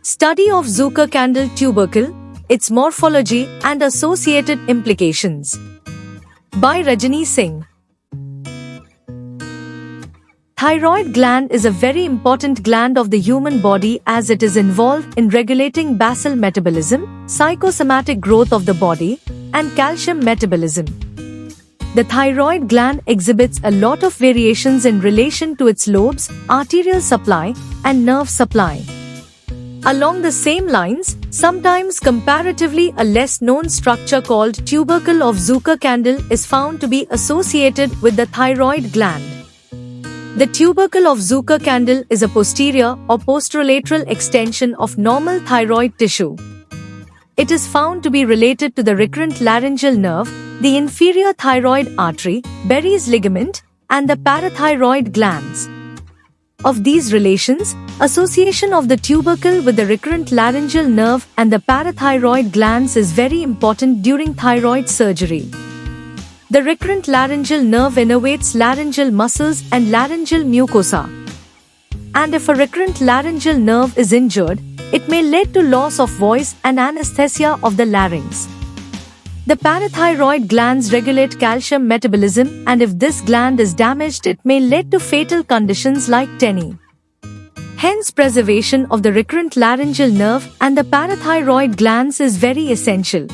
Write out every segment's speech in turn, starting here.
Study of Zuckerkandl tubercle, its morphology and associated implications. By Rajani Singh. Thyroid gland is a very important gland of the human body as it is involved in regulating basal metabolism, psychosomatic growth of the body, and calcium metabolism. The thyroid gland exhibits a lot of variations in relation to its lobes, arterial supply, and nerve supply. Along the same lines, sometimes comparatively a less known structure called tubercle of Zuckerkandl is found to be associated with the thyroid gland. The tubercle of Zuckerkandl is a posterior or posterolateral extension of normal thyroid tissue. It is found to be related to the recurrent laryngeal nerve, the inferior thyroid artery, Berry's ligament, and the parathyroid glands. Of these relations, association of the tubercle with the recurrent laryngeal nerve and the parathyroid glands is very important during thyroid surgery. The recurrent laryngeal nerve innervates laryngeal muscles and laryngeal mucosa. And if a recurrent laryngeal nerve is injured, it may lead to loss of voice and anesthesia of the larynx. The parathyroid glands regulate calcium metabolism, and if this gland is damaged, it may lead to fatal conditions like TENI. Hence, preservation of the recurrent laryngeal nerve and the parathyroid glands is very essential.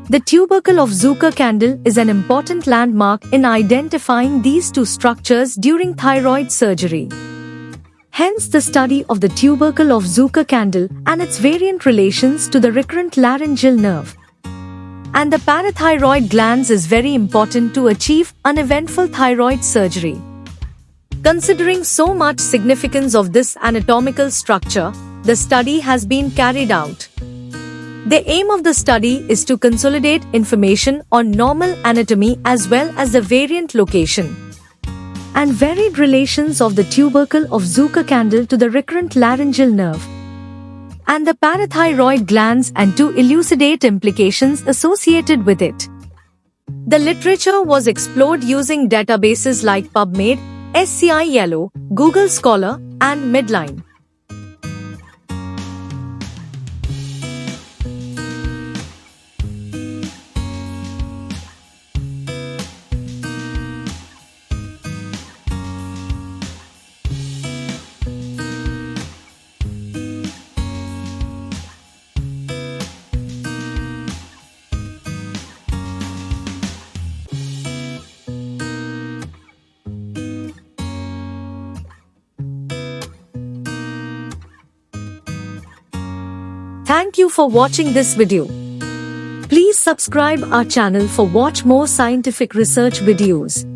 The tubercle of Zuckerkandl is an important landmark in identifying these two structures during thyroid surgery. Hence, the study of the tubercle of Zuckerkandl and its variant relations to the recurrent laryngeal nerve and the parathyroid glands is very important to achieve uneventful thyroid surgery. Considering so much significance of this anatomical structure, the study has been carried out. The aim of the study is to consolidate information on normal anatomy as well as the variant location and varied relations of the tubercle of Zuckerkandl to the recurrent laryngeal nerve and the parathyroid glands and to elucidate implications associated with it. The literature was explored using databases like PubMed, SCI Yellow, Google Scholar, and Medline. Thank you for watching this video. Please subscribe our channel for watch more scientific research videos.